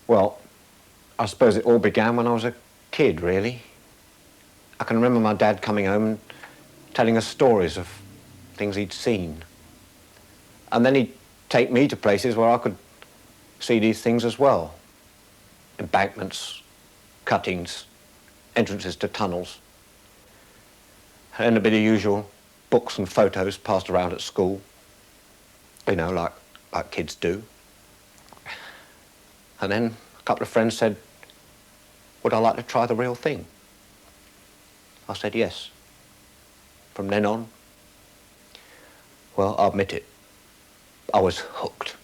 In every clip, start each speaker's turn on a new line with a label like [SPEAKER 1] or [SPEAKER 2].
[SPEAKER 1] Well, I suppose it all began when I was a kid, really. I can remember my dad coming home and telling us stories of things he'd seen. And then he'd take me to places where I could see these things as well. Embankments, cuttings, entrances to tunnels. And a bit of usual books and photos passed around at school. You know, like kids do. And then a couple of friends said, would I like to try the real thing? I said yes. From then on, well, I'll admit it, I was hooked.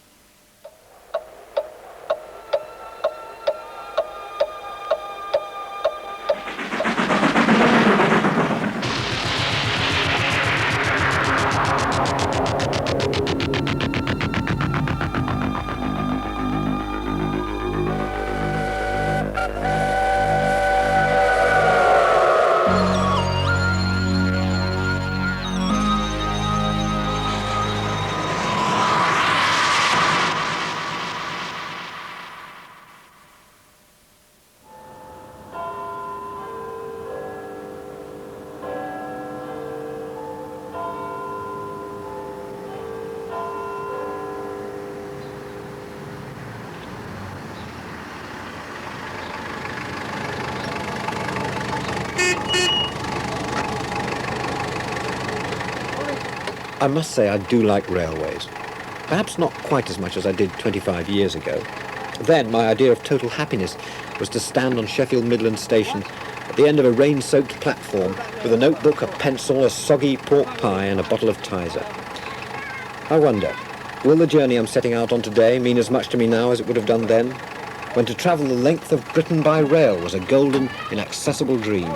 [SPEAKER 1] I must say I do like railways. Perhaps not quite as much as I did 25 years ago. Then my idea of total happiness was to stand on Sheffield Midland Station at the end of a rain-soaked platform with a notebook, a pencil, a soggy pork pie and a bottle of Tizer. I wonder, will the journey I'm setting out on today mean as much to me now as it would have done then, when to travel the length of Britain by rail was a golden, inaccessible dream?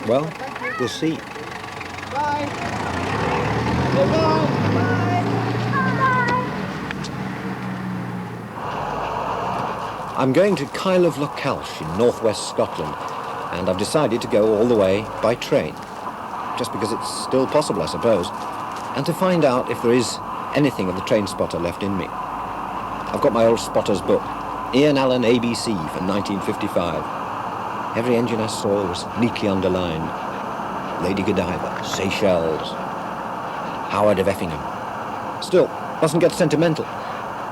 [SPEAKER 1] Well, we'll see.
[SPEAKER 2] Bye.
[SPEAKER 1] I'm going to Kyle of Lochalsh in northwest Scotland, and I've decided to go all the way by train, just because it's still possible, I suppose, and to find out if there is anything of the train spotter left in me. I've got my old spotter's book, Ian Allen ABC from 1955. Every engine I saw was neatly underlined. Lady Godiva, Seychelles, Howard of Effingham. Still, mustn't get sentimental.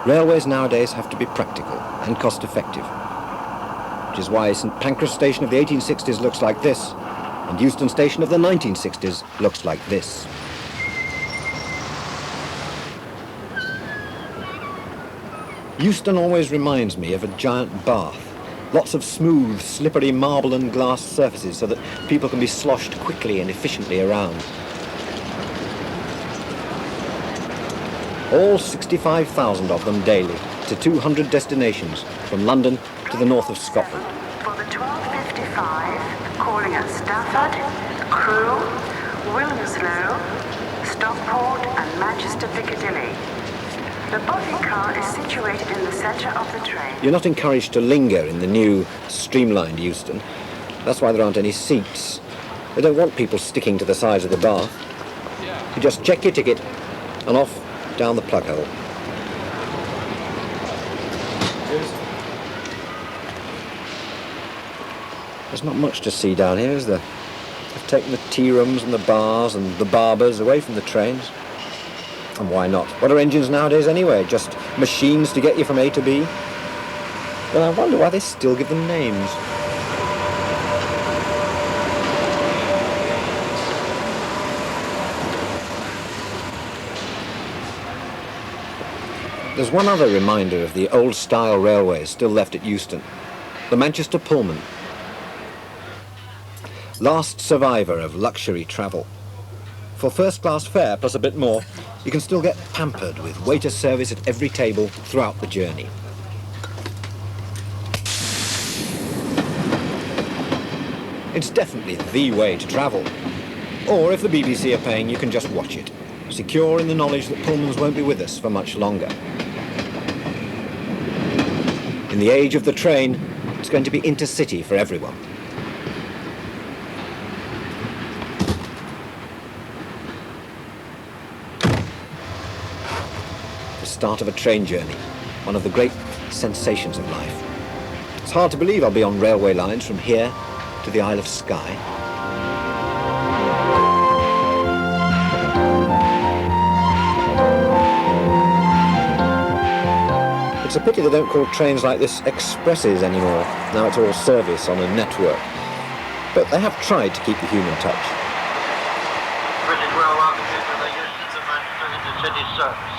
[SPEAKER 1] Railways nowadays have to be practical and cost-effective, which is why St Pancras Station of the 1860s looks like this, and Euston Station of the 1960s looks like this. Euston always reminds me of a giant bath. Lots of smooth, slippery marble and glass surfaces so that people can be sloshed quickly and efficiently around. All 65,000 of them daily to 200 destinations from London to the north of Scotland.
[SPEAKER 3] For the 12:55, calling at Stafford, Crewe, Wilmslow, Stockport and Manchester Piccadilly. The body car is situated in the centre of the train.
[SPEAKER 1] You're not encouraged to linger in the new, streamlined Euston. That's why there aren't any seats. They don't want people sticking to the sides of the bath. You just check your ticket and off down the plug hole. There's not much to see down here, is there? They've taken the tea rooms and the bars and the barbers away from the trains. And why not? What are engines nowadays anyway? Just machines to get you from A to B? Well, I wonder why they still give them names. There's one other reminder of the old-style railways still left at Euston. The Manchester Pullman. Last survivor of luxury travel. For first-class fare plus a bit more, you can still get pampered with waiter service at every table throughout the journey. It's definitely the way to travel. Or if the BBC are paying, you can just watch it, secure in the knowledge that Pullmans won't be with us for much longer. In the age of the train, it's going to be intercity for everyone. start of a train journey, one of the great sensations of life. It's hard to believe I'll be on railway lines from here to the Isle of Skye. It's a pity they don't call trains like this expresses anymore. Now it's all service on a network. But they have tried to keep the human touch.
[SPEAKER 4] British Railway commuter they used to Manchester intercity service.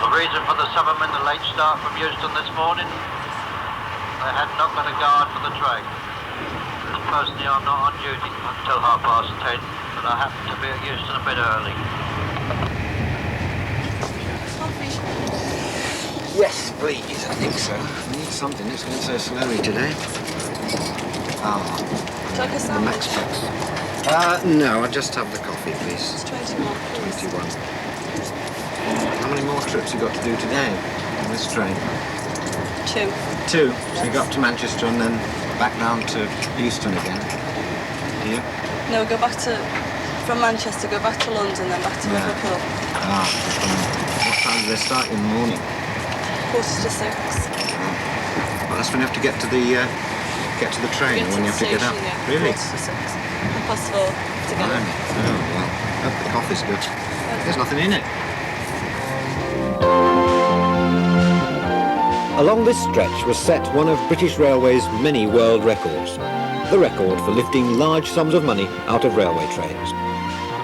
[SPEAKER 4] The reason for the 7 minute late start from Euston this morning, they had not got a guard for the train. Personally, I'm not on duty until 10:30, but I happen to be at Euston a bit early.
[SPEAKER 1] Yes, please, I think so. I need something. It's going so slowly today.
[SPEAKER 2] Like a
[SPEAKER 1] The
[SPEAKER 2] sandwich?
[SPEAKER 1] Max Packs. No, I'll just have the coffee, please.
[SPEAKER 2] It's 21.
[SPEAKER 1] 21. How many more trips you got to do today on this train?
[SPEAKER 2] 2.
[SPEAKER 1] 2. So you got up to Manchester and then back down to Euston again. Do you?
[SPEAKER 2] No, go back to, from Manchester, go back to London, then back to
[SPEAKER 1] Yeah.
[SPEAKER 2] Liverpool.
[SPEAKER 1] What time do they start in the morning?
[SPEAKER 2] 6:45.
[SPEAKER 1] Well, that's when you have to get to the train,
[SPEAKER 2] Get to
[SPEAKER 1] when you
[SPEAKER 2] the
[SPEAKER 1] have to get up.
[SPEAKER 2] station, yeah.
[SPEAKER 1] Really?
[SPEAKER 2] 6:45. 4:30 to get
[SPEAKER 1] Blimey.
[SPEAKER 2] up.
[SPEAKER 1] Oh, well, hope the coffee's good. There's nothing in it. Along this stretch was set one of British Railway's many world records. The record for lifting large sums of money out of railway trains.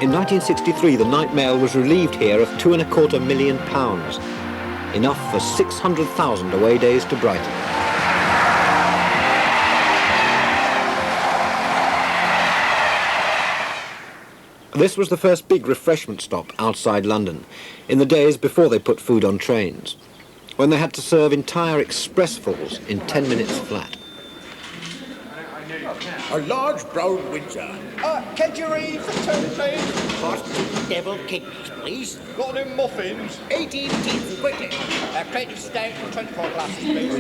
[SPEAKER 1] In 1963, the night mail was relieved here of £2.25 million. Enough for 600,000 away days to Brighton. This was the first big refreshment stop outside London, in the days before they put food on trains, when they had to serve entire expressfuls in 10 minutes flat.
[SPEAKER 5] A large brown Windsor.
[SPEAKER 6] Kedgeree for 2, please.
[SPEAKER 5] Hot devil kidneys, please.
[SPEAKER 6] Got them muffins.
[SPEAKER 5] 18 teeth, quickly.
[SPEAKER 6] Plenty stout for 24 glasses, please.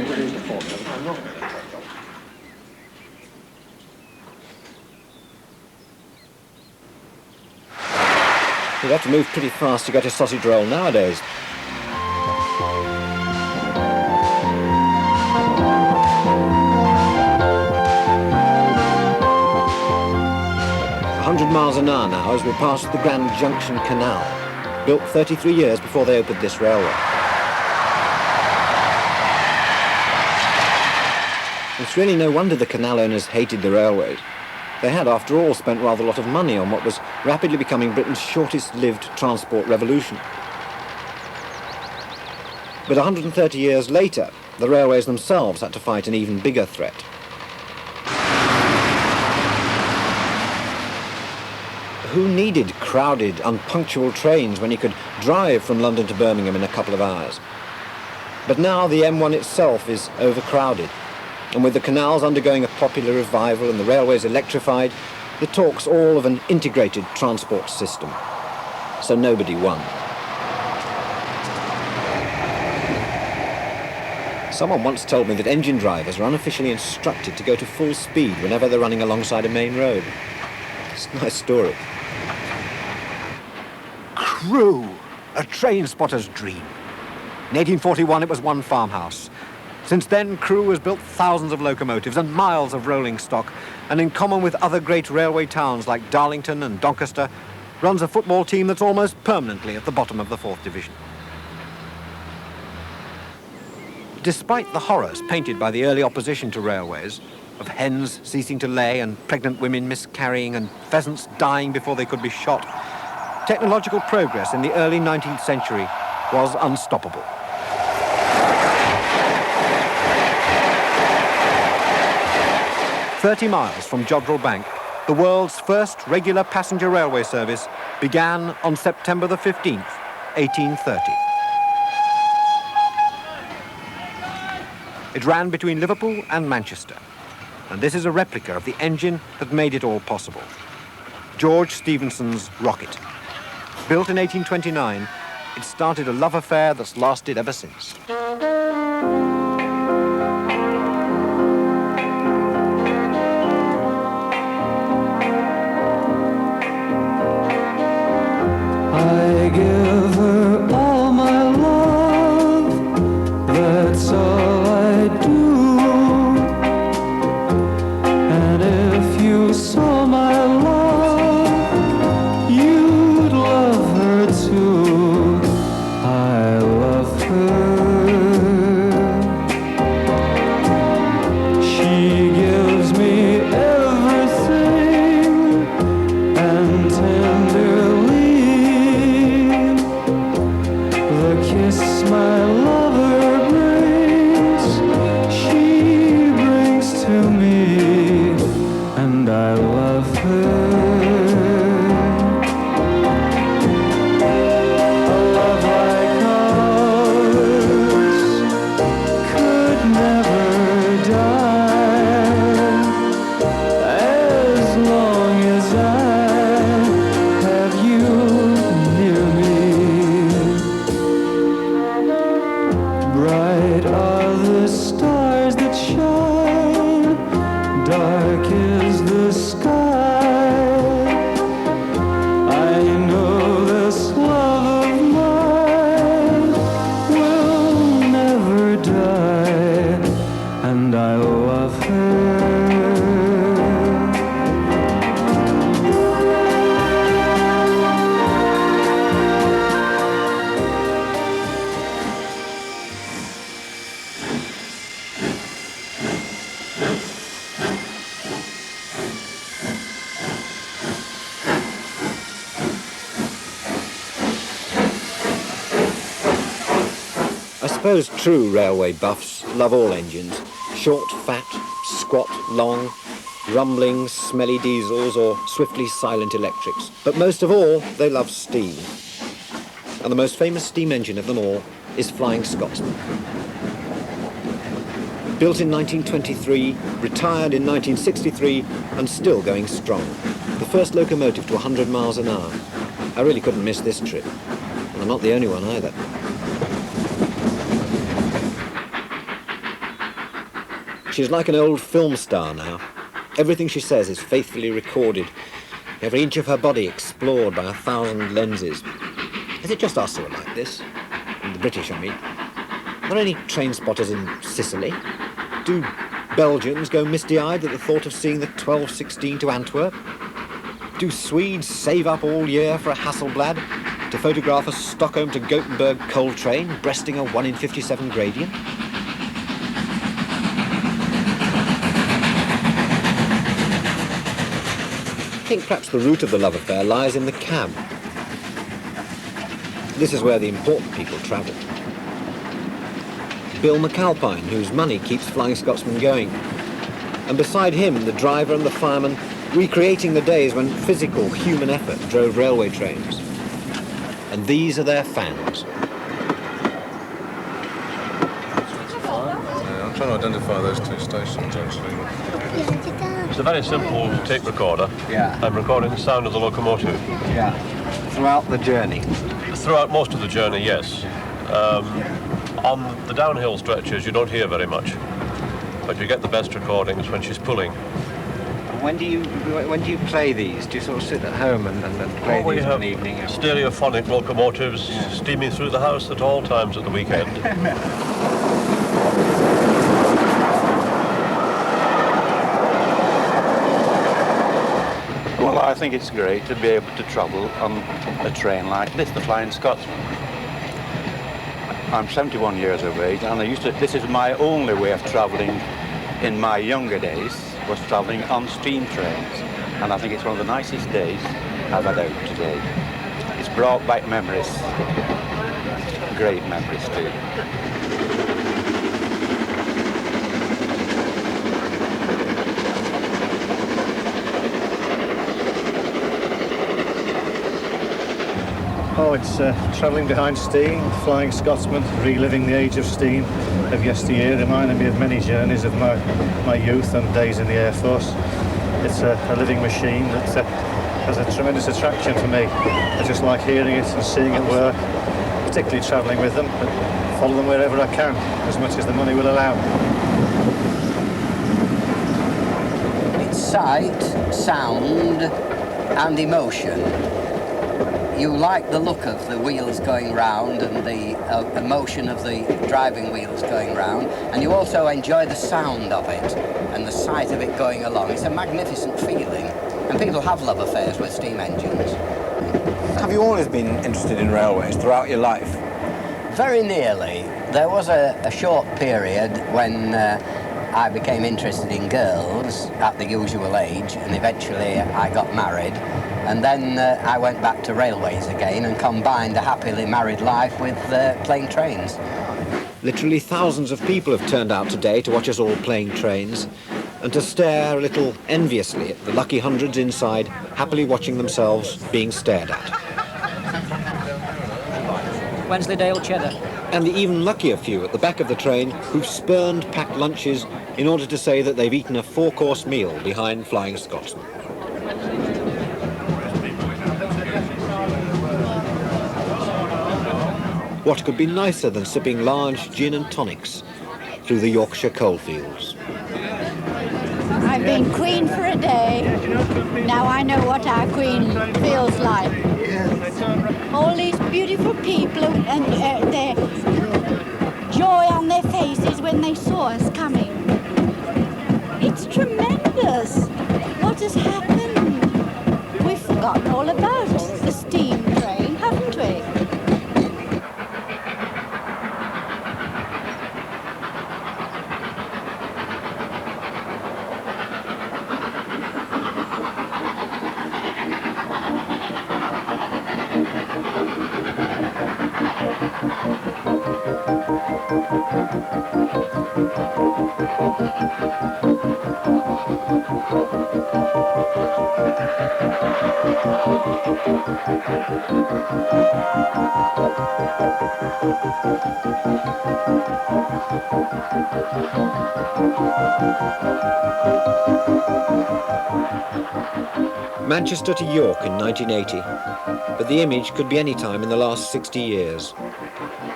[SPEAKER 1] You'd have to move pretty fast to get a sausage roll nowadays. A 100 miles an hour now as we pass the Grand Junction Canal, built 33 years before they opened this railway. It's really no wonder the canal owners hated the railways. They had, after all, spent rather a lot of money on what was rapidly becoming Britain's shortest-lived transport revolution. But 130 years later, the railways themselves had to fight an even bigger threat. Who needed crowded, unpunctual trains when you could drive from London to Birmingham in a couple of hours? But now the M1 itself is overcrowded. And with the canals undergoing a popular revival and the railways electrified, the talk's all of an integrated transport system. So nobody won. Someone once told me that engine drivers are unofficially instructed to go to full speed whenever they're running alongside a main road. It's a nice story. Crewe, a train spotter's dream. In 1841 it was one farmhouse. Since then, Crewe has built thousands of locomotives and miles of rolling stock, and in common with other great railway towns like Darlington and Doncaster, runs a football team that's almost permanently at the bottom of the 4th Division. Despite the horrors painted by the early opposition to railways, of hens ceasing to lay and pregnant women miscarrying and pheasants dying before they could be shot, technological progress in the early 19th century was unstoppable. "30 miles from Jodrell Bank, the world's first regular passenger railway service began on September the 15th, 1830. It ran between Liverpool and Manchester, and this is a replica of the engine that made it all possible. George Stephenson's rocket. Built in 1829, it started a love affair that's lasted ever since.
[SPEAKER 7] I give her all my
[SPEAKER 1] suppose true railway buffs love all engines. Short, fat, squat, long, rumbling, smelly diesels or swiftly silent electrics. But most of all, they love steam. And the most famous steam engine of them all is Flying Scotsman. Built in 1923, retired in 1963, and still going strong. The first locomotive to 100 miles an hour. I really couldn't miss this trip. And I'm not the only one either. She's like an old film star now. Everything she says is faithfully recorded. Every inch of her body explored by 1,000 lenses. Is it just us who are like this? And the British, I mean. Are there any train spotters in Sicily? Do Belgians go misty-eyed at the thought of seeing the 1216 to Antwerp? Do Swedes save up all year for a Hasselblad to photograph a Stockholm to Gothenburg coal train breasting a 1 in 57 gradient? I think perhaps the root of the love affair lies in the cab. This is where the important people travel. Bill McAlpine, whose money keeps Flying Scotsman going. And beside him, the driver and the fireman, recreating the days when physical human effort drove railway trains. And these are their fans.
[SPEAKER 7] I'm trying to identify those two stations, actually.
[SPEAKER 8] It's a very simple tape recorder.
[SPEAKER 1] Yeah.
[SPEAKER 8] I'm recording the sound of the locomotive.
[SPEAKER 1] Yeah. Throughout the journey.
[SPEAKER 8] Throughout most of the journey, yes. On the downhill stretches, you don't hear very much, but you get the best recordings when she's pulling.
[SPEAKER 1] When do you play these? Do you sort of sit at home and play
[SPEAKER 8] We
[SPEAKER 1] these
[SPEAKER 8] have
[SPEAKER 1] one evening?
[SPEAKER 8] stereophonic locomotives steaming through the house at all times at the weekend.
[SPEAKER 9] Well, I think it's great to be able to travel on a train like this, the Flying Scotsman. I'm 71 years of age, and this is my only way of travelling in my younger days, was travelling on steam trains. And I think it's one of the nicest days I've had out today. It's brought back memories, great memories too.
[SPEAKER 10] Oh, it's travelling behind steam, Flying Scotsman, reliving the age of steam of yesteryear, reminding me of many journeys of my youth and days in the Air Force. It's a living machine that has a tremendous attraction for me. I just like hearing it and seeing it work, particularly travelling with them, but follow them wherever I can, as much as the money will allow.
[SPEAKER 11] It's sight, sound and emotion. You like the look of the wheels going round and the emotion of the driving wheels going round, and you also enjoy the sound of it and the sight of it going along. It's a magnificent feeling, and people have love affairs with steam engines.
[SPEAKER 1] Have you always been interested in railways throughout your life?
[SPEAKER 11] Very nearly. There was a short period when I became interested in girls at the usual age, and eventually I got married. And then I went back to railways again and combined a happily married life with playing trains.
[SPEAKER 1] Literally thousands of people have turned out today to watch us all playing trains and to stare a little enviously at the lucky hundreds inside, happily watching themselves being stared at.
[SPEAKER 12] Wensleydale cheddar.
[SPEAKER 1] And the even luckier few at the back of the train who've spurned packed lunches in order to say that they've eaten a 4-course meal behind Flying Scotsman. What could be nicer than sipping large gin and tonics through the Yorkshire coalfields?
[SPEAKER 13] I've been queen for a day. Now I know what our queen feels like. All these beautiful people and their joy on their faces when they saw us coming. It's tremendous. What has happened? We've forgotten all about the steam train, haven't we?
[SPEAKER 1] Manchester to York in 1980, but the image could be any time in the last 60 years.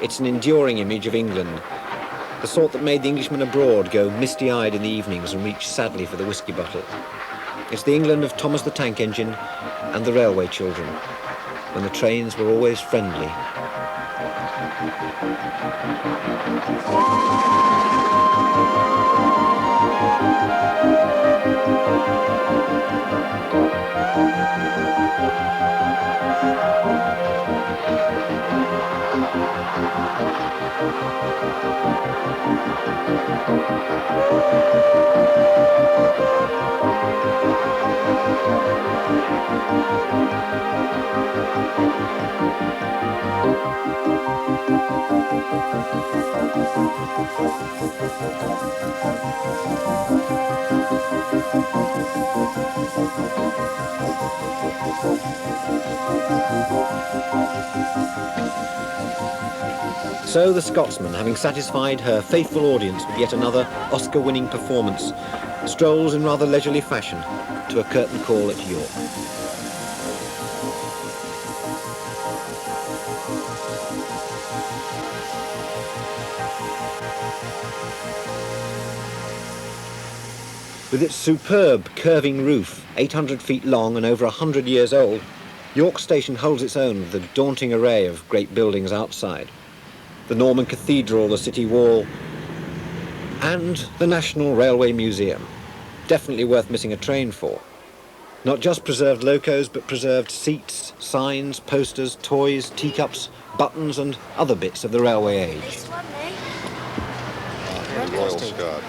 [SPEAKER 1] It's an enduring image of England, the sort that made the Englishman abroad go misty-eyed in the evenings and reach sadly for the whiskey bottle. It's the England of Thomas the Tank Engine and the railway children, when the trains were always friendly. So the Scotsman, having satisfied her faithful audience with yet another Oscar-winning performance, strolls in rather leisurely fashion to a curtain call at York. With its superb curving roof, 800 feet long and over 100 years old, York Station holds its own with the daunting array of great buildings outside. The Norman Cathedral, the City Wall, and the National Railway Museum. Definitely worth missing a train for. Not just preserved locos, but preserved seats, signs, posters, toys, teacups, buttons and other bits of the railway age.
[SPEAKER 14] Royal Scot, right.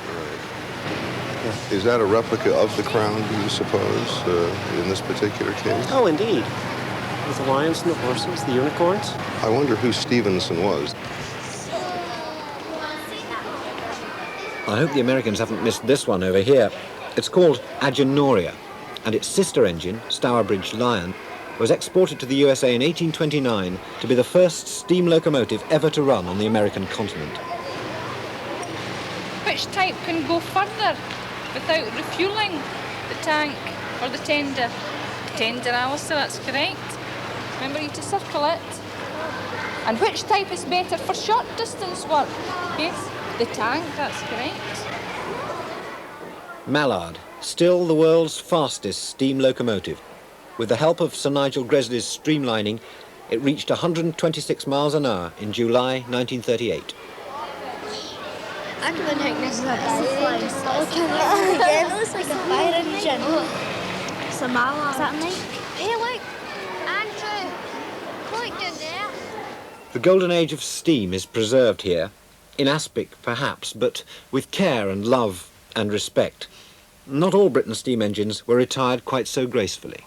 [SPEAKER 14] Is that a replica of the crown, do you suppose, in this particular case?
[SPEAKER 15] Oh, indeed. With the lions and the horses, the unicorns.
[SPEAKER 14] I wonder who Stevenson was.
[SPEAKER 1] I hope the Americans haven't missed this one over here. It's called Agenoria, and its sister engine, Stourbridge Lion, was exported to the USA in 1829 to be the first steam locomotive ever to run on the American continent.
[SPEAKER 16] Which type can go further without refuelling the tank or the tender? Tender, Alistair, that's correct. Remember you to circle it. And which type is better for short distance work? Yes, the tank, that's correct.
[SPEAKER 1] Mallard, still the world's fastest steam locomotive. With the help of Sir Nigel Gresley's streamlining, it reached 126 miles an hour in July 1938.
[SPEAKER 17] I don't think this is a fire engine. Again, it looks like a fire engine. It's a mallard. Is that a mic? Hey, look! Andrew! Look down there.
[SPEAKER 1] The golden age of steam is preserved here, in aspic perhaps, but with care and love and respect. Not all Britain's steam engines were retired quite so gracefully.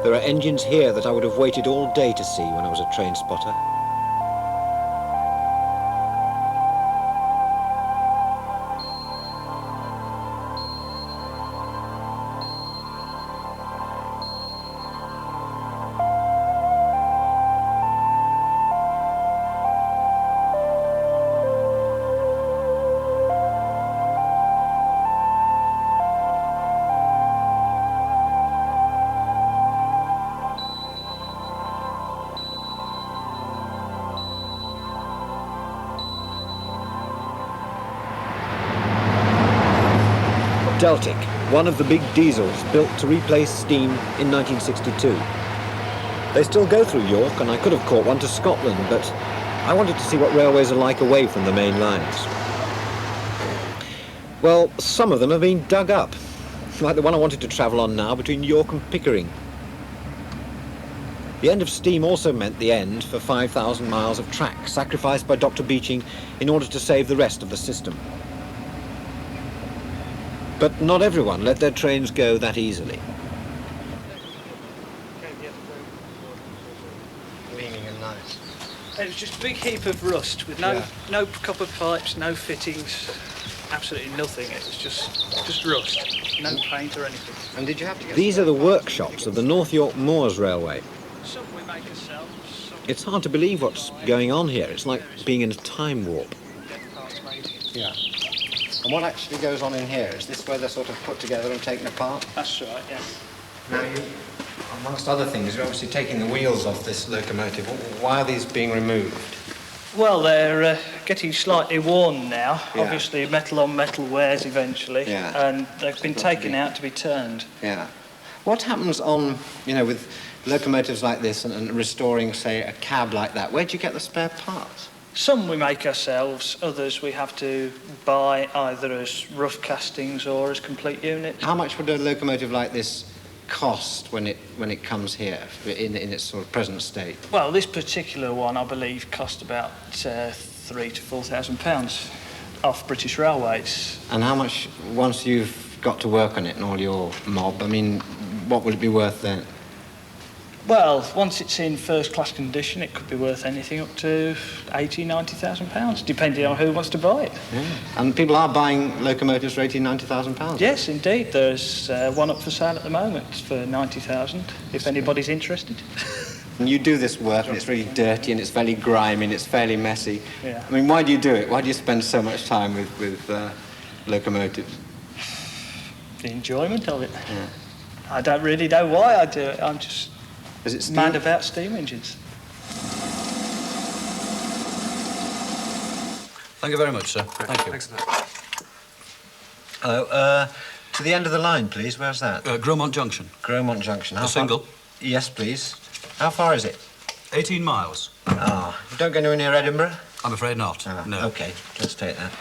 [SPEAKER 1] There are engines here that I would have waited all day to see when I was a train spotter. Deltic, one of the big diesels built to replace steam in 1962. They still go through York, and I could have caught one to Scotland, but I wanted to see what railways are like away from the main lines. Well, some of them have been dug up. like the one I wanted to travel on now between York and Pickering. The end of steam also meant the end for 5,000 miles of track sacrificed by Dr. Beeching in order to save the rest of the system. But not everyone let their trains go that easily.
[SPEAKER 10] Gleaming and nice.
[SPEAKER 18] It was just a big heap of rust with no copper pipes, no fittings, absolutely nothing. It was just rust, no paint or anything.
[SPEAKER 10] And did you have to get...
[SPEAKER 1] These are the workshops of the North York Moors Railway.
[SPEAKER 18] Some we make ourselves.
[SPEAKER 1] It's hard to believe what's going on here. It's like being in a time warp.
[SPEAKER 10] Yeah. And what actually goes on in here? Is this where they're sort of put together and taken apart?
[SPEAKER 18] That's right, yeah.
[SPEAKER 10] Now you, amongst other things, you're obviously taking the wheels off this locomotive. Why are these being removed?
[SPEAKER 18] Well, they're getting slightly worn now.
[SPEAKER 10] Yeah.
[SPEAKER 18] Obviously, metal on metal wears eventually.
[SPEAKER 10] Yeah.
[SPEAKER 18] And they've been taken out to be turned.
[SPEAKER 10] Yeah. What happens on, you know, with locomotives like this and restoring, say, a cab like that? Where do you get the spare parts?
[SPEAKER 18] Some we make ourselves, others we have to buy either as rough castings or as complete units.
[SPEAKER 10] How much would a locomotive like this cost when it comes here in its sort of present state?
[SPEAKER 18] Well, this particular one, I believe, cost about £3,000 to £4,000 off British Railways.
[SPEAKER 10] And how much, once you've got to work on it and all your mob, I mean, what would it be worth then?
[SPEAKER 18] Well, once it's in first-class condition, it could be worth anything up to £80,000, £90,000, depending on who wants to buy it.
[SPEAKER 10] Yeah. And people are buying locomotives for £80,000, £90,000?
[SPEAKER 18] Yes, indeed. There's one up for sale at the moment for £90,000, if anybody's interested.
[SPEAKER 10] And you do this work, and it's really dirty, and it's fairly grimy, and it's fairly messy.
[SPEAKER 18] Yeah.
[SPEAKER 10] I mean, why do you do it? Why do you spend so much time with locomotives?
[SPEAKER 18] The enjoyment of it.
[SPEAKER 10] Yeah.
[SPEAKER 18] I don't really know why I do it. I'm just...
[SPEAKER 10] Is it steam?
[SPEAKER 18] Mad about steam engines.
[SPEAKER 19] Thank you very much, sir. Thank you.
[SPEAKER 10] Thanks a lot. Hello. To the end of the line, please. Where's that?
[SPEAKER 19] Gromont Junction.
[SPEAKER 10] Gromont Junction.
[SPEAKER 19] A single?
[SPEAKER 10] Yes, please. How far is it?
[SPEAKER 19] 18 miles.
[SPEAKER 10] Ah, you don't go anywhere near Edinburgh?
[SPEAKER 19] I'm afraid not. No.
[SPEAKER 10] OK, let's take that.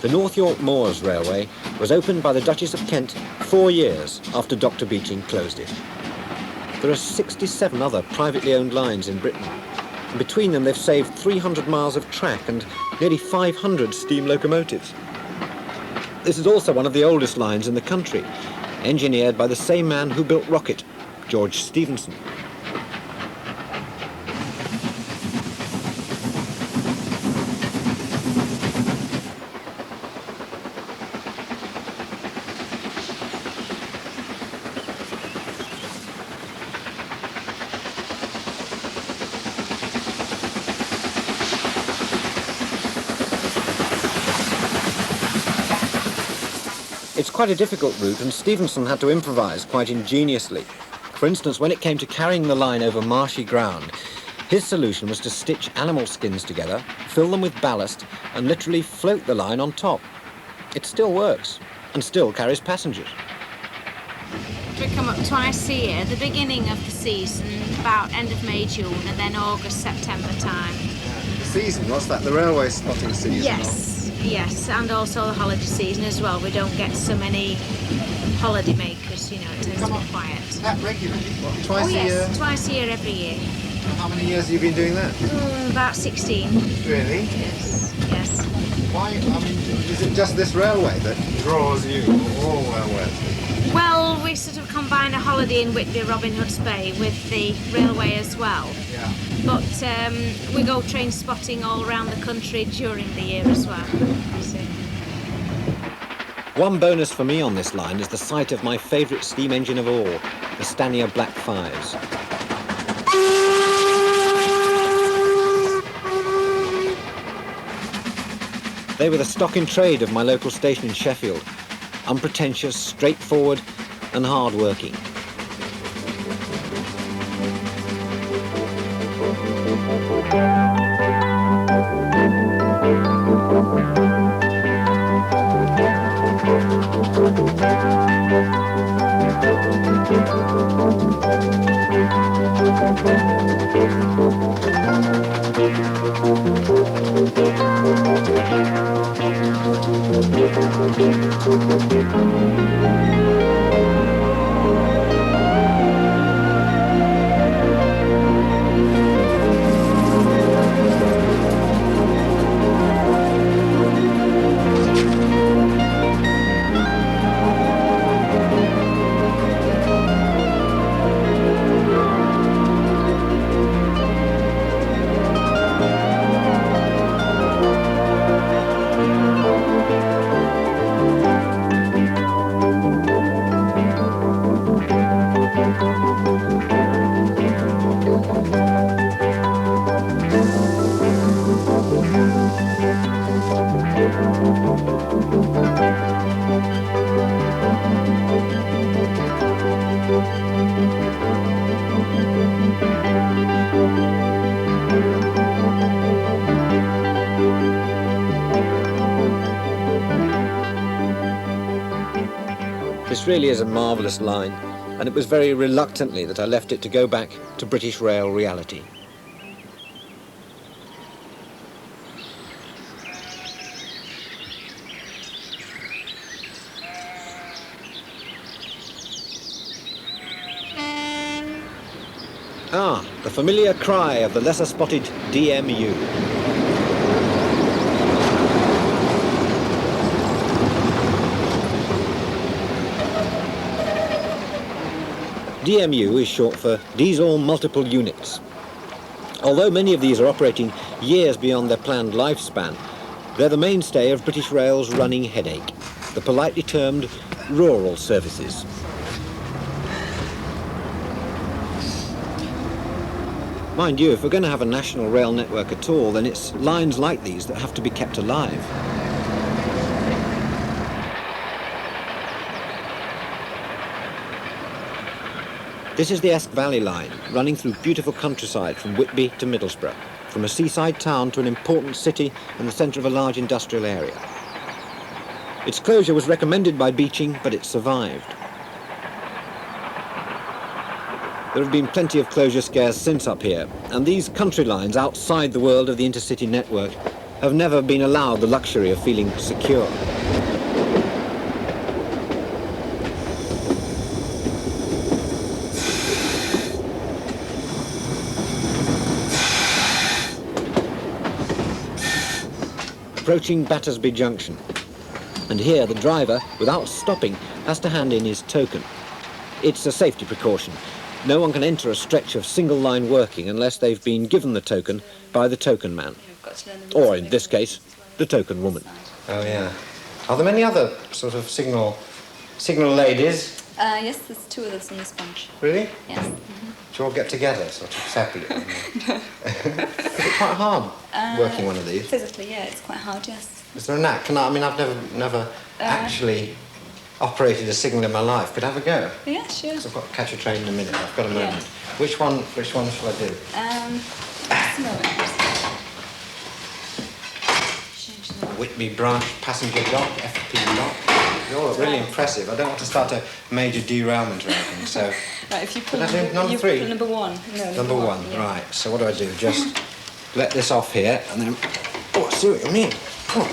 [SPEAKER 1] The North York Moors Railway was opened by the Duchess of Kent 4 years after Dr. Beeching closed it. There are 67 other privately owned lines in Britain, and between them they've saved 300 miles of track and nearly 500 steam locomotives. This is also one of the oldest lines in the country, engineered by the same man who built Rocket, George Stephenson. It's quite a difficult route, and Stephenson had to improvise quite ingeniously. For instance, when it came to carrying the line over marshy ground, his solution was to stitch animal skins together, fill them with ballast, and literally float the line on top. It still works, and still carries passengers.
[SPEAKER 20] We come up twice a year, the beginning of the season, about end of May, June, and then August, September time.
[SPEAKER 10] The season, what's that? The railway spotting season?
[SPEAKER 20] Yes, and also the holiday season as well. We don't get so many holiday makers, you know, it tends to be quiet.
[SPEAKER 10] That regularly? What, twice a year?
[SPEAKER 20] Twice a year, every year.
[SPEAKER 10] How many years have you been doing that?
[SPEAKER 20] About 16.
[SPEAKER 10] Really?
[SPEAKER 20] Yes.
[SPEAKER 10] Why, I mean, is it just this railway that draws you, or all railways?
[SPEAKER 20] Well, we sort of combine a holiday in Whitby, Robin Hood's Bay with the railway as well.
[SPEAKER 10] Yeah.
[SPEAKER 20] But we go train spotting all around the country during the year as well.
[SPEAKER 1] One bonus for me on this line is the sight of my favourite steam engine of all, the Stanier Black 5s. They were the stock in trade of my local station in Sheffield, unpretentious, straightforward and hard-working. This really is a marvellous line, and it was very reluctantly that I left it to go back to British Rail reality. Ah, the familiar cry of the lesser-spotted DMU. DMU is short for Diesel Multiple Units. Although many of these are operating years beyond their planned lifespan, they're the mainstay of British Rail's running headache, the politely termed rural services. Mind you, if we're going to have a national rail network at all, then it's lines like these that have to be kept alive. This is the Esk Valley Line, running through beautiful countryside from Whitby to Middlesbrough, from a seaside town to an important city and the centre of a large industrial area. Its closure was recommended by Beeching, but it survived. There have been plenty of closure scares since up here, and these country lines outside the world of the intercity network have never been allowed the luxury of feeling secure. Approaching Battersby Junction, and here the driver, without stopping, has to hand in his token. It's a safety precaution. No one can enter a stretch of single line working unless they've been given the token by the token man, or in this case, the token woman. Oh yeah. Are there many other sort of signal ladies?
[SPEAKER 2] Yes, there's two of us in this bunch.
[SPEAKER 1] Really?
[SPEAKER 2] Yes. Mm-hmm.
[SPEAKER 1] Do you all get together, sort of separately? Is it quite hard working one of these?
[SPEAKER 2] Physically, yeah, it's quite hard, yes.
[SPEAKER 1] Is there a knack? I mean, I've never actually operated a signal in my life. Could I have a go?
[SPEAKER 2] Yeah, sure.
[SPEAKER 1] I've got to catch a train in a minute. I've got a moment. Yeah. Which one shall I do? Whitby Branch Passenger Dock, FP Dock. They all look really impressive. I don't want to start a major derailment or anything, so...
[SPEAKER 2] Right, if you pull
[SPEAKER 1] number three?
[SPEAKER 2] Pull number one. No,
[SPEAKER 1] number one, yeah. Right. So what do? Just let this off here, and then... Oh, I see what you mean. Oh.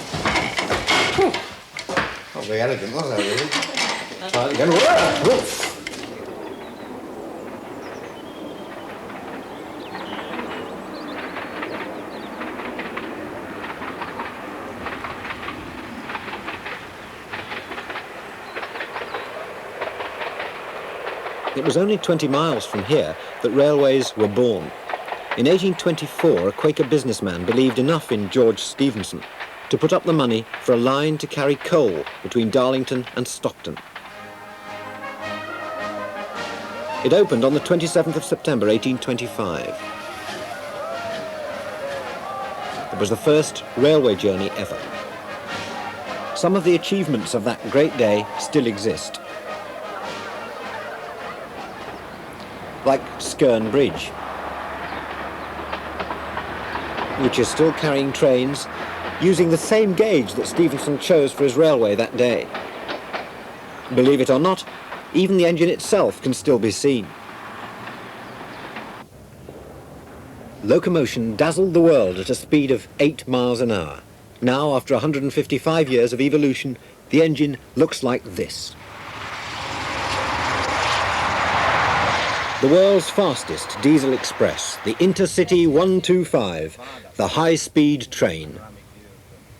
[SPEAKER 1] Not very elegant, was that, really? Try it again. Woof. It was only 20 miles from here that railways were born. In 1824, a Quaker businessman believed enough in George Stephenson to put up the money for a line to carry coal between Darlington and Stockton. It opened on the 27th of September 1825. It was the first railway journey ever. Some of the achievements of that great day still exist. Like Skerne Bridge, which is still carrying trains using the same gauge that Stephenson chose for his railway that day. Believe it or not, even the engine itself can still be seen. Locomotion dazzled the world at a speed of 8 miles an hour. Now, after 155 years of evolution, the engine looks like this. The world's fastest diesel express, the Intercity 125, the high-speed train.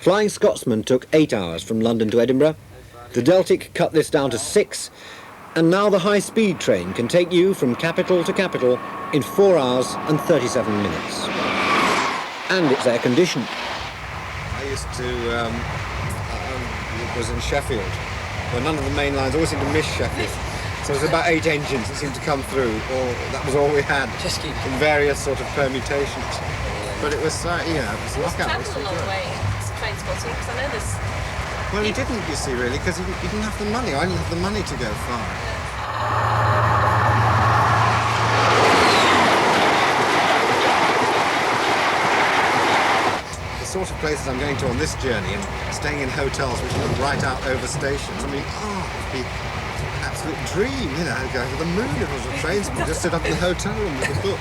[SPEAKER 1] Flying Scotsman took 8 hours from London to Edinburgh. The Deltic cut this down to 6, and now the high-speed train can take you from capital to capital in 4 hours and 37 minutes. And it's air-conditioned.
[SPEAKER 21] I used to, it was in Sheffield, where none of the main lines always seemed to miss Sheffield. So there was about 8 engines that seemed to come through, or that was all we had, just in various sort of permutations. But it was, you know, it was a knockout.
[SPEAKER 2] It was a long way to train spotting, because I know this.
[SPEAKER 21] Well, he didn't, you see, really, because he didn't have the money. I didn't have the money to go far. The sort of places I'm going to on this journey and staying in hotels which look right out over stations, I mean, it'd be an absolute dream, you know, I'd go over the moon if I was a tradesman, just sit up in the hotel room with a book.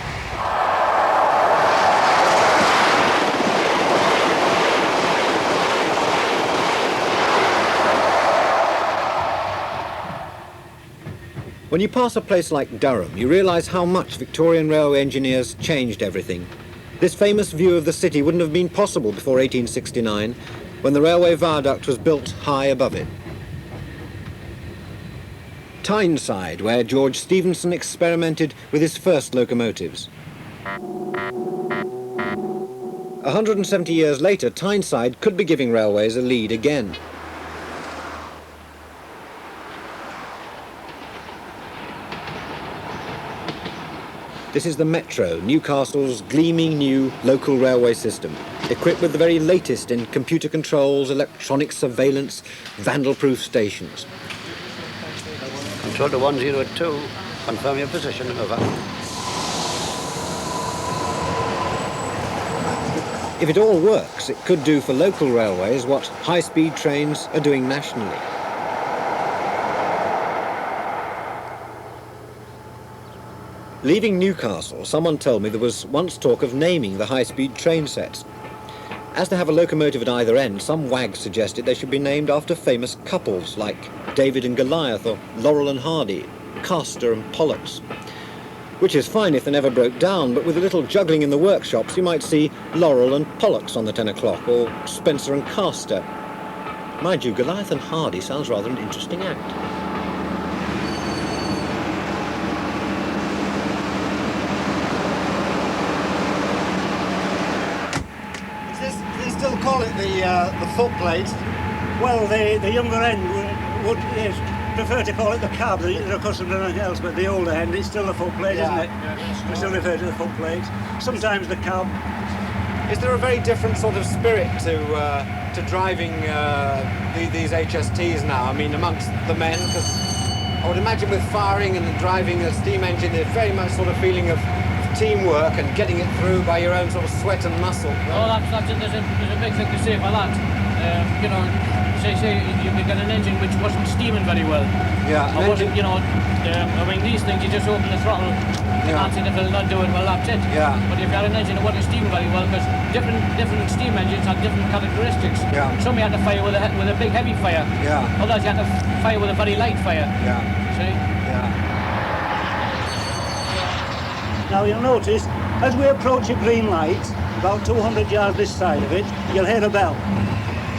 [SPEAKER 1] When you pass a place like Durham, you realise how much Victorian railway engineers changed everything. This famous view of the city wouldn't have been possible before 1869, when the railway viaduct was built high above it. Tyneside, where George Stephenson experimented with his first locomotives. 170 years later, Tyneside could be giving railways a lead again. This is the Metro, Newcastle's gleaming new local railway system, equipped with the very latest in computer controls, electronic surveillance, vandal-proof stations.
[SPEAKER 22] Control to 102, confirm your position, over.
[SPEAKER 1] If it all works, it could do for local railways what high-speed trains are doing nationally. Leaving Newcastle, someone told me there was once talk of naming the high-speed train sets. As they have a locomotive at either end, some wags suggested they should be named after famous couples like David and Goliath or Laurel and Hardy, Castor and Pollux. Which is fine if they never broke down, but with a little juggling in the workshops you might see Laurel and Pollux on the 10 o'clock, or Spencer and Castor. Mind you, Goliath and Hardy sounds rather an interesting act.
[SPEAKER 10] Call it the footplate.
[SPEAKER 23] Well, the younger end would yes, prefer to call it the cab. They're accustomed to anything else, but the older end, it's still the footplate, isn't it? We still refer to the footplate. Sometimes the cab.
[SPEAKER 21] Is there a very different sort of spirit to driving these HSTs now? I mean, amongst the men, because I would imagine with firing and driving a steam engine, there's very much sort of feeling of teamwork and getting it through by your own sort of sweat and muscle.
[SPEAKER 12] Oh, there's a big thing to say for that. You know, say you get an engine which wasn't steaming very well.
[SPEAKER 21] Yeah.
[SPEAKER 12] Or wasn't, you know, I mean, these things, you just open the throttle, you can't see if it'll not do it, well, that's it.
[SPEAKER 21] Yeah.
[SPEAKER 12] But if you had an engine that wasn't steaming very well, because different steam engines have different characteristics.
[SPEAKER 21] Yeah.
[SPEAKER 12] Some you had to fire with a big heavy fire.
[SPEAKER 21] Yeah.
[SPEAKER 12] Others you had to fire with a very light fire.
[SPEAKER 21] Yeah.
[SPEAKER 12] See?
[SPEAKER 21] Yeah.
[SPEAKER 23] Now you'll notice, as we approach a green light, about 200 yards this side of it, you'll hear a bell.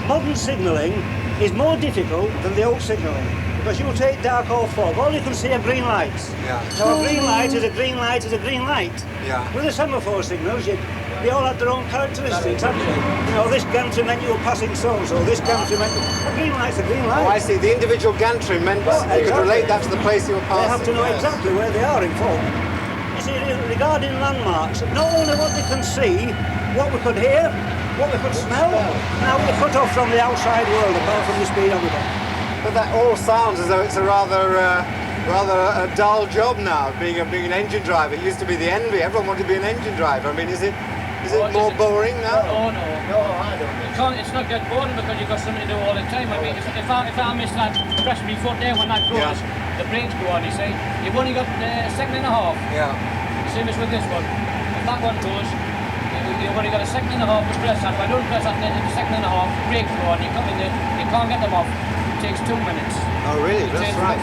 [SPEAKER 23] Modern signalling is more difficult than the old signalling, because you'll take dark or fog, all you can see are green lights.
[SPEAKER 21] Yeah.
[SPEAKER 23] Now a green light is a green light is a green light.
[SPEAKER 21] Yeah.
[SPEAKER 23] With the semaphore signals, they all have their own characteristics, haven't they? You know, this gantry meant you were passing so-and-so, this gantry meant... A green light's a green light.
[SPEAKER 21] Oh, I see. The individual gantry meant you could relate that to the place you were passing.
[SPEAKER 23] They have to know exactly where they are, in fact. You see, regarding landmarks, not only what they can see, what we could hear, what we could smell, now we're cut off from the outside world, apart from the speedometer.
[SPEAKER 21] But that all sounds as though it's a rather a dull job now, being an engine driver. It used to be the envy. Everyone wanted to be an engine driver. I mean, is it more boring now?
[SPEAKER 12] Oh, no. No, I don't. It's not that boring because you've got something to do all the time. I mean, if I miss that, press me foot there when that goes, the brakes go on, you see. You've only got a second and a half.
[SPEAKER 21] Yeah.
[SPEAKER 12] Same as with this one. If that one goes, you've only got a second and a half to press that. If I don't press that in a second and a half, brakes go on, you come in there, you can't get them off. takes 2 minutes.
[SPEAKER 21] Oh, really? That's right.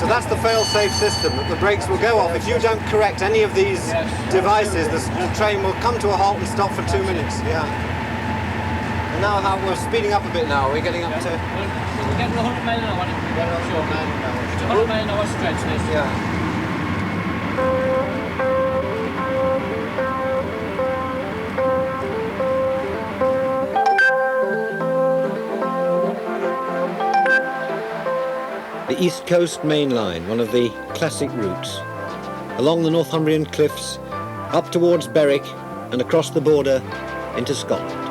[SPEAKER 21] So that's the fail-safe system, that the brakes will go off. If you don't correct any of these devices, the train will come to a halt and stop for 2 minutes. Yeah. And now we're speeding up a bit now. We're getting up to...
[SPEAKER 12] We're getting 100 miles an hour. It's a 100 mile an hour stretch, this.
[SPEAKER 21] Yeah. The East Coast Main Line, one of the classic routes. Along the Northumbrian cliffs, up towards Berwick and across the border into Scotland.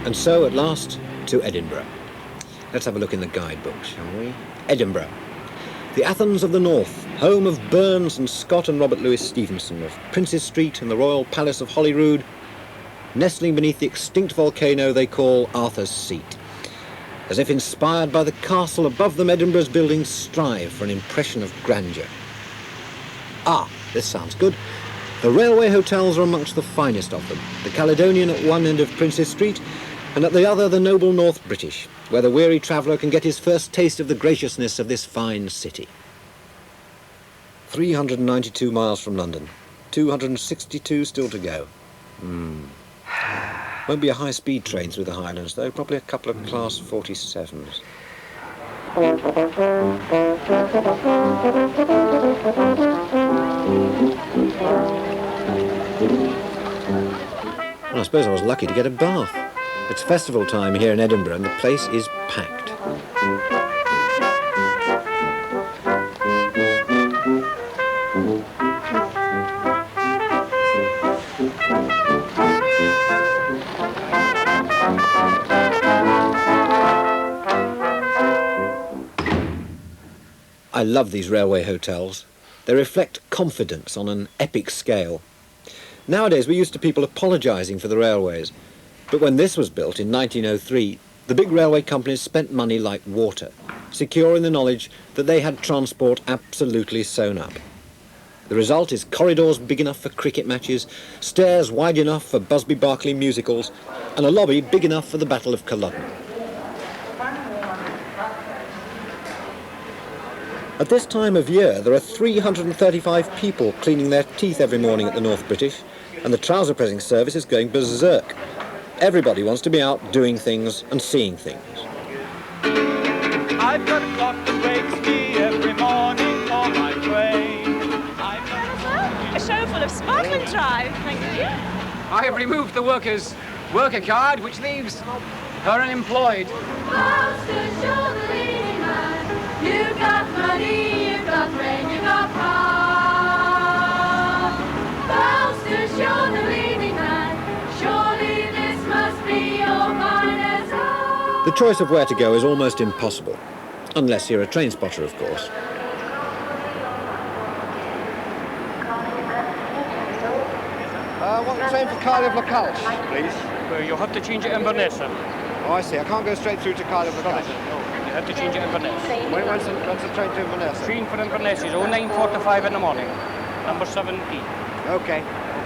[SPEAKER 21] And so, at last, to Edinburgh. Let's have a look in the guidebook, shall we? Edinburgh. The Athens of the North, home of Burns and Scott and Robert Louis Stevenson, of Princes Street and the Royal Palace of Holyrood, nestling beneath the extinct volcano they call Arthur's Seat. As if inspired by the castle above them, Edinburgh's buildings strive for an impression of grandeur. Ah, this sounds good. The railway hotels are amongst the finest of them. The Caledonian at one end of Princes Street, and at the other the noble North British, where the weary traveller can get his first taste of the graciousness of this fine city. 392 miles from London, 262 still to go. Won't be a high-speed train through the Highlands, though, probably a couple of Class 47s. Well, I suppose I was lucky to get a bath. It's festival time here in Edinburgh and the place is packed. I love these railway hotels. They reflect confidence on an epic scale. Nowadays we're used to people apologising for the railways. But when this was built in 1903, the big railway companies spent money like water, secure in the knowledge that they had transport absolutely sewn up. The result is corridors big enough for cricket matches, stairs wide enough for Busby Berkeley musicals, and a lobby big enough for the Battle of Culloden. At this time of year, there are 335 people cleaning their teeth every morning at the North British, and the trouser pressing service is going berserk. Everybody wants to be out doing things and seeing things.
[SPEAKER 3] I've got a clock that wakes me every morning on my train.
[SPEAKER 4] A show full of sparkling drive, thank you.
[SPEAKER 5] I have removed the worker card, which leaves her unemployed.
[SPEAKER 3] You've got money, you've got rain, you've got power. Faustus, you're the leading man. Surely this must be your finest hour.
[SPEAKER 1] The choice of where to go is almost impossible, unless you're a train spotter, of course.
[SPEAKER 21] I want a train for Cardiff-Lacalch, please.
[SPEAKER 12] Well, you'll have to change it in Inverness, sir.
[SPEAKER 21] Oh, I see. I can't go straight through to Cardiff-Lacalch.
[SPEAKER 12] You have to change it in Inverness.
[SPEAKER 21] When's the train to Inverness?
[SPEAKER 12] Train for Inverness is 09:45 in the morning, number 7E.
[SPEAKER 21] Okay.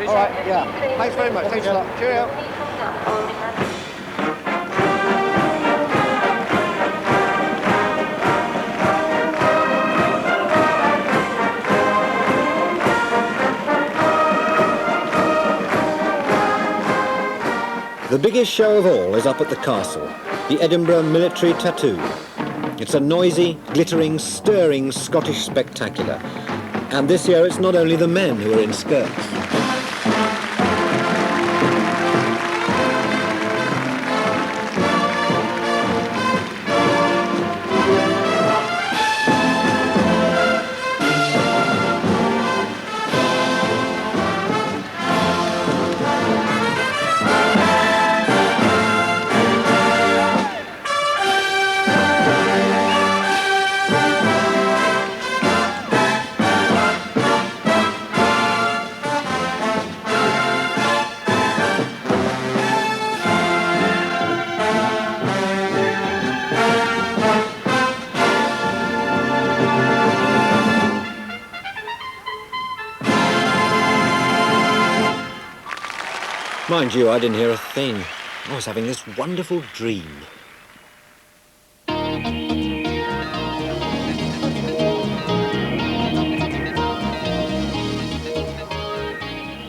[SPEAKER 21] All right, yeah. Thanks very much. Thanks a lot. Cheerio. The biggest show of all is up at the castle, the Edinburgh Military Tattoo.
[SPEAKER 1] It's a noisy, glittering, stirring Scottish spectacular. And this year it's not only the men who are in skirts. Mind you, I didn't hear a thing. I was having this wonderful dream.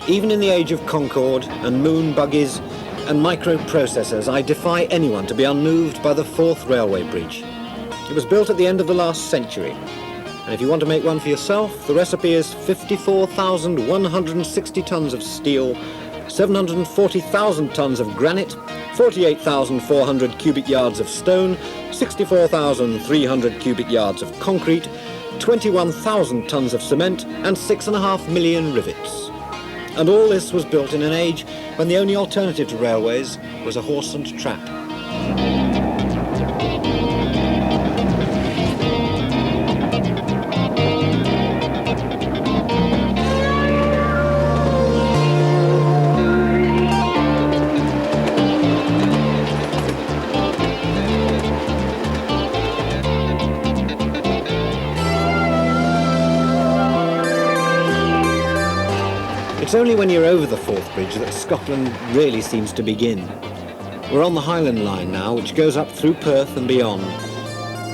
[SPEAKER 1] Even in the age of Concorde and moon buggies and microprocessors, I defy anyone to be unmoved by the 4th railway bridge. It was built at the end of the last century. And if you want to make one for yourself, the recipe is 54,160 tons of steel, 740,000 tons of granite, 48,400 cubic yards of stone, 64,300 cubic yards of concrete, 21,000 tons of cement, and 6.5 million rivets. And all this was built in an age when the only alternative to railways was a horse and trap. It's only when you're over the 4th bridge that Scotland really seems to begin. We're on the Highland Line now, which goes up through Perth and beyond.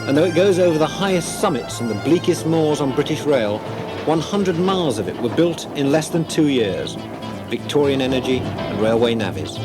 [SPEAKER 1] And though it goes over the highest summits and the bleakest moors on British rail, 100 miles of it were built in less than 2 years. Victorian Energy and railway navvies.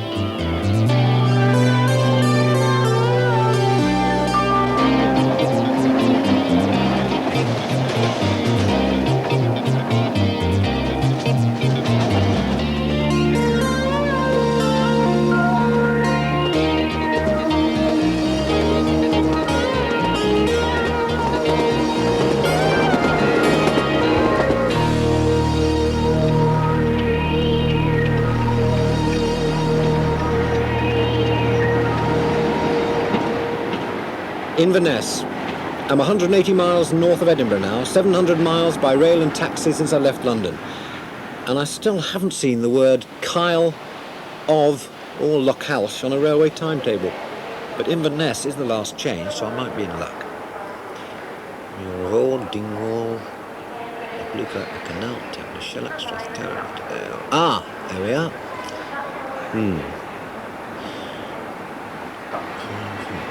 [SPEAKER 1] Inverness. I'm 180 miles north of Edinburgh now, 700 miles by rail and taxi since I left London. And I still haven't seen the word Kyle, of, or Lochalsh on a railway timetable. But Inverness is the last change, so I might be in luck. Dingwall, Bluecoat, Canal, Temple, Shellac, Strathcarron. Ah, there we are.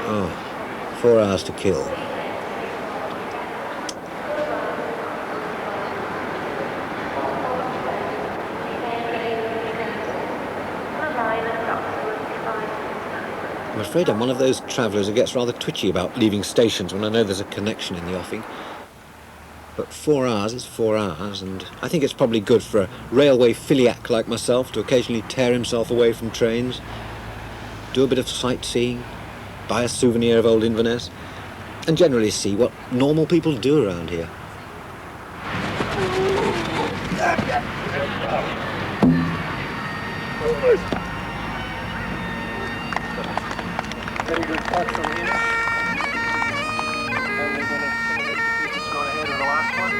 [SPEAKER 1] Oh. 4 hours to kill. I'm afraid I'm one of those travellers who gets rather twitchy about leaving stations when I know there's a connection in the offing. But 4 hours is 4 hours, and I think it's probably good for a railway filiac like myself to occasionally tear himself away from trains, do a bit of sightseeing, buy a souvenir of old Inverness, and generally see what normal people do around here.
[SPEAKER 10] Very good putt from here. And they're going to go ahead with the last one.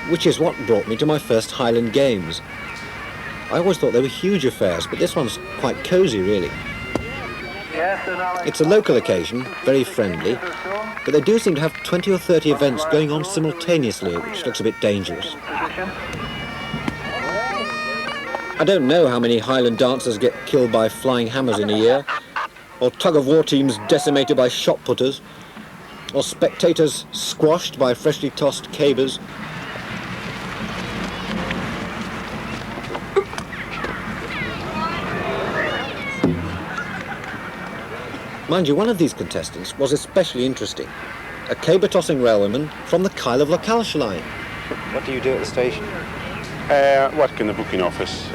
[SPEAKER 1] Which is what brought me to my first Highland Games. I always thought they were huge affairs, but this one's quite cosy, really. It's a local occasion, very friendly, but they do seem to have 20 or 30 events going on simultaneously, which looks a bit dangerous. I don't know how many Highland dancers get killed by flying hammers in a year, or tug-of-war teams decimated by shot putters, or spectators squashed by freshly tossed cabers. Mind you, one of these contestants was especially interesting. A caber-tossing railwayman from the Kyle of Lochalsh line. What do you do at the station?
[SPEAKER 6] Work in the booking office.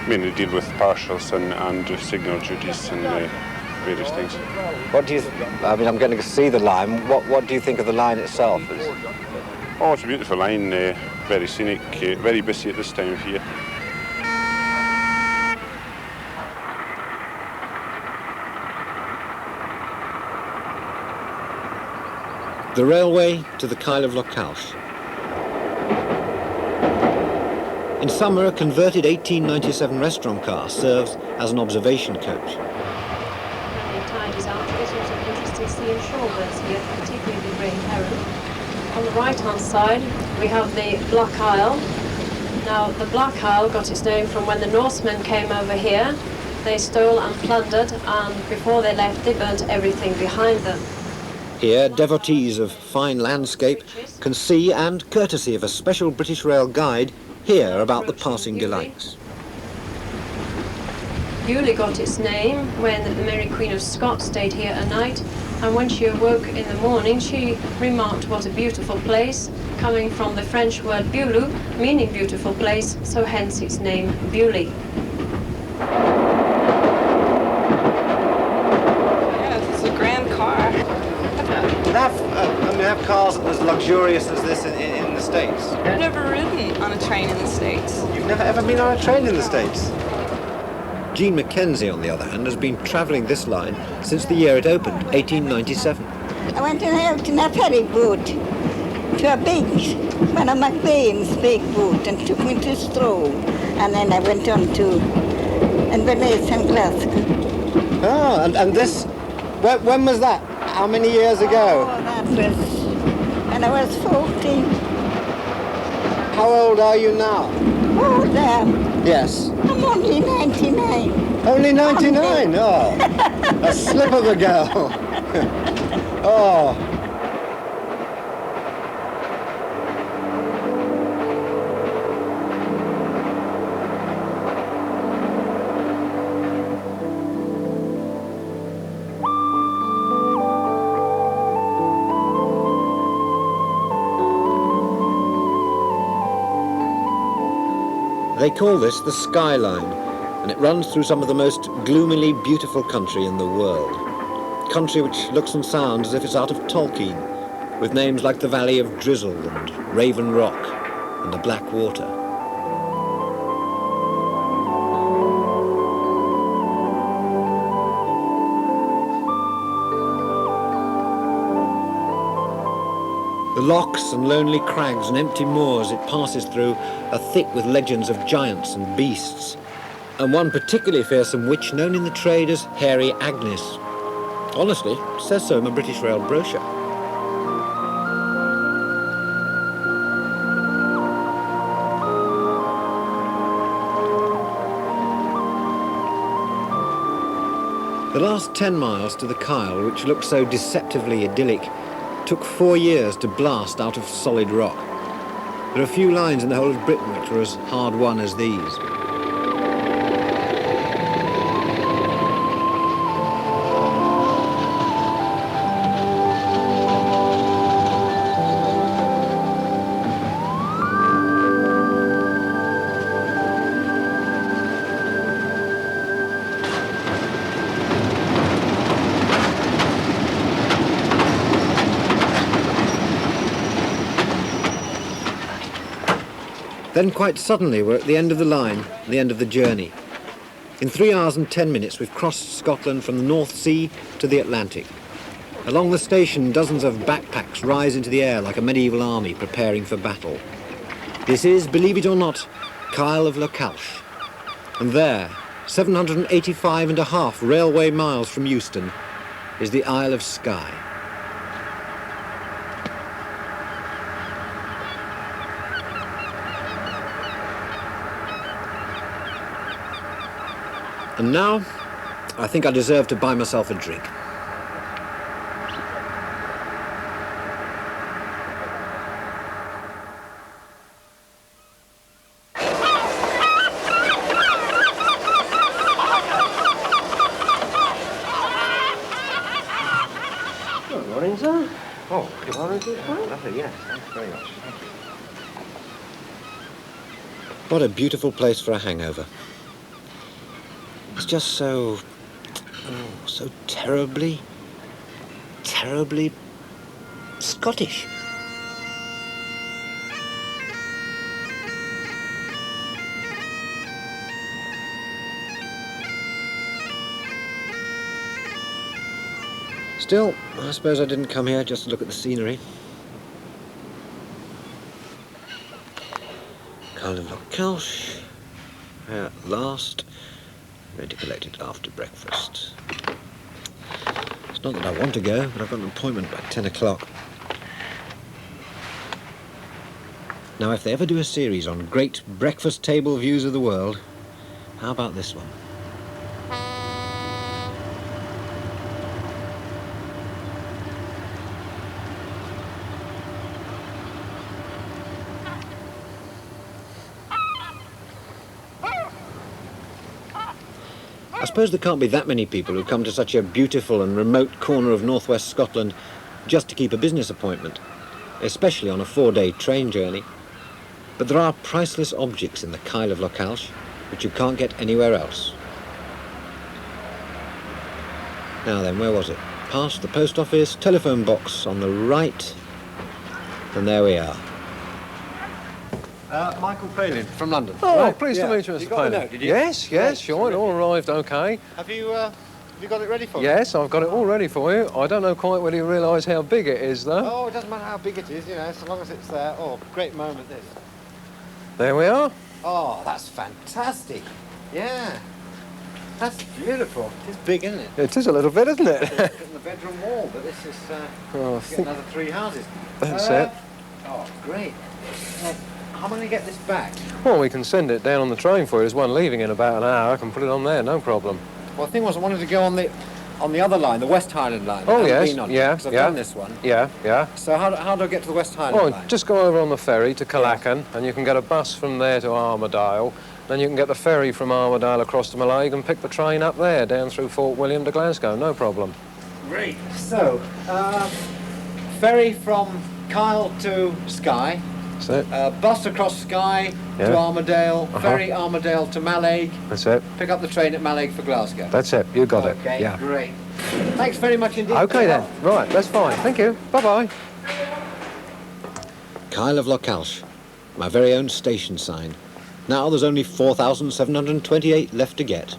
[SPEAKER 6] Mainly deal with partials and signal duties and various things.
[SPEAKER 1] What do you... I mean, I'm going to see the line. What do you think of the line itself?
[SPEAKER 6] Oh, it's a beautiful line. Very scenic. Very busy at this time of year.
[SPEAKER 1] The railway to the Kyle of Lochalsh. In summer, a converted 1897 restaurant car serves as an observation coach.
[SPEAKER 7] The tide is out. There's also interesting sea and shorebirds here, particularly the grey heron. On the right-hand side, we have the Black Isle. Now, the Black Isle got its name from when the Norsemen came over here. They stole and plundered, and before they left, they burnt everything behind them.
[SPEAKER 1] Here, devotees of fine landscape can see, and courtesy of a special British Rail guide, hear about the passing delights.
[SPEAKER 7] Beaulieu got its name when the Mary Queen of Scots stayed here a night, and when she awoke in the morning, she remarked what a beautiful place, coming from the French word Beaulieu, meaning beautiful place, so hence its name Beaulieu.
[SPEAKER 2] Yeah, it's a grand car.
[SPEAKER 21] They have cars as luxurious as this in the States.
[SPEAKER 2] I've never ridden on a train in the States.
[SPEAKER 21] You've never ever been on a train in the States?
[SPEAKER 1] Jean Mackenzie, on the other hand, has been travelling this line since the year it opened, 1897.
[SPEAKER 8] I went out in a ferry boat to a big, one of McBain's big boat, and took me to Stroll. And then I went on to Inverness and Glasgow.
[SPEAKER 21] Oh, and this, when was that? How many years ago?
[SPEAKER 8] Oh, that was when I was 14.
[SPEAKER 21] How old are you now?
[SPEAKER 8] Oh,
[SPEAKER 21] Yes.
[SPEAKER 8] I'm only 99.
[SPEAKER 21] Only 99? Oh, a slip of a girl. Oh.
[SPEAKER 1] They call this the Skyline, and it runs through some of the most gloomily beautiful country in the world. Country which looks and sounds as if it's out of Tolkien, with names like the Valley of Drizzle and Raven Rock and the Black Water. The lochs and lonely crags and empty moors it passes through are thick with legends of giants and beasts, and one particularly fearsome witch known in the trade as Hairy Agnes. Honestly, it says so in a British Rail brochure. The last 10 miles to the Kyle, which looks so deceptively idyllic, took 4 years to blast out of solid rock. There are few lines in the whole of Britain which were as hard won as these. Then quite suddenly we're at the end of the line, the end of the journey. In 3 hours and 10 minutes we've crossed Scotland from the North Sea to the Atlantic. Along the station dozens of backpacks rise into the air like a medieval army preparing for battle. This is, believe it or not, Kyle of Lochalsh. And there, 785.5 railway miles from Euston, is the Isle of Skye. And now, I think I deserve to buy myself a drink. Lovely, yes. Thanks very much. What a beautiful place for a hangover. It's just so... oh, so terribly Scottish. Still, I suppose I didn't come here just to look at the scenery. Kyle of Loch at last, ready to collect it after breakfast. It's not that I want to go, but I've got an appointment by 10 o'clock. Now, if they ever do a series on great breakfast table views of the world, how about this one? I suppose there can't be that many people who come to such a beautiful and remote corner of northwest Scotland just to keep a business appointment, especially on a 4-day train journey. But there are priceless objects in the Kyle of Loch which you can't get anywhere else. Now then, where was it? Past the post office, telephone box on the right, and there we are. Michael Palin from London.
[SPEAKER 9] Oh,
[SPEAKER 1] Right,
[SPEAKER 9] pleased to meet you, Mr.
[SPEAKER 1] You got
[SPEAKER 9] Palin.
[SPEAKER 1] the note, did you?
[SPEAKER 9] Yes, sure, it all arrived okay.
[SPEAKER 1] Have you got it ready for me?
[SPEAKER 9] Yes, I've got it all ready for you. I don't know quite whether you realise how big it is, though.
[SPEAKER 1] Oh, it doesn't matter how big it is, you know, so long as it's there. Oh, great moment, this.
[SPEAKER 9] There we are.
[SPEAKER 1] Oh, that's fantastic. Yeah. That's beautiful. It's big, isn't it?
[SPEAKER 9] It is a little bit, isn't it?
[SPEAKER 1] It's in the bedroom wall, but this is
[SPEAKER 9] Oh, I
[SPEAKER 1] get
[SPEAKER 9] think
[SPEAKER 1] another 3 houses.
[SPEAKER 9] that's it.
[SPEAKER 1] Oh, great. How am I going to get this back?
[SPEAKER 9] Well, we can send it down on the train for you. There's one leaving in about an hour. I can put it on there, no problem.
[SPEAKER 1] Well, the thing was, I wanted to go on the other line, the West Highland line.
[SPEAKER 9] Oh,
[SPEAKER 1] I haven't
[SPEAKER 9] yes,
[SPEAKER 1] been on it,
[SPEAKER 9] yeah,
[SPEAKER 1] 'cause I've
[SPEAKER 9] yeah.
[SPEAKER 1] done this one.
[SPEAKER 9] Yeah.
[SPEAKER 1] So how do I get to the West Highland
[SPEAKER 9] Well,
[SPEAKER 1] line?
[SPEAKER 9] just go over on the ferry to Callacan, and you can get a bus from there to Armadale. Then you can get the ferry from Armadale across to Mallaig and pick the train up there, down through Fort William to Glasgow, no problem.
[SPEAKER 1] Great. So, ferry from Kyle to Skye.
[SPEAKER 9] That's it.
[SPEAKER 1] Bus across Skye to
[SPEAKER 9] Yeah.
[SPEAKER 1] Armadale, ferry Armadale to Mallaig,
[SPEAKER 9] That's it.
[SPEAKER 1] pick up the train at Mallaig for Glasgow.
[SPEAKER 9] That's it. You got it.
[SPEAKER 1] Okay,
[SPEAKER 9] Yeah.
[SPEAKER 1] great. Thanks very much indeed.
[SPEAKER 9] Okay then. Right, that's fine. Thank you. Bye-bye.
[SPEAKER 1] Kyle of Loch, my very own station sign. Now there's only 4,728 left to get.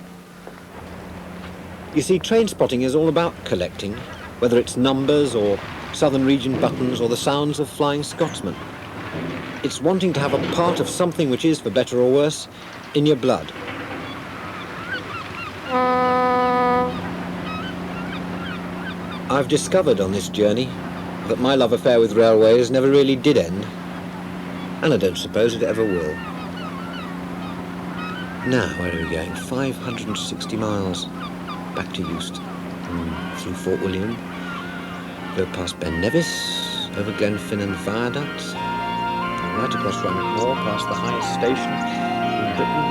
[SPEAKER 1] You see, train spotting is all about collecting, whether it's numbers or Southern Region buttons or the sounds of Flying Scotsman. It's wanting to have a part of something which is, for better or worse, in your blood. I've discovered on this journey that my love affair with railways never really did end, and I don't suppose it ever will. Now, where are we going? 560 miles back to Eust, through Fort William, go past Ben Nevis, over Glenfinnan Viaduct, right across Rannoch Moor, past the highest station in Britain,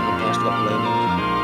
[SPEAKER 1] and past Loch Lomond.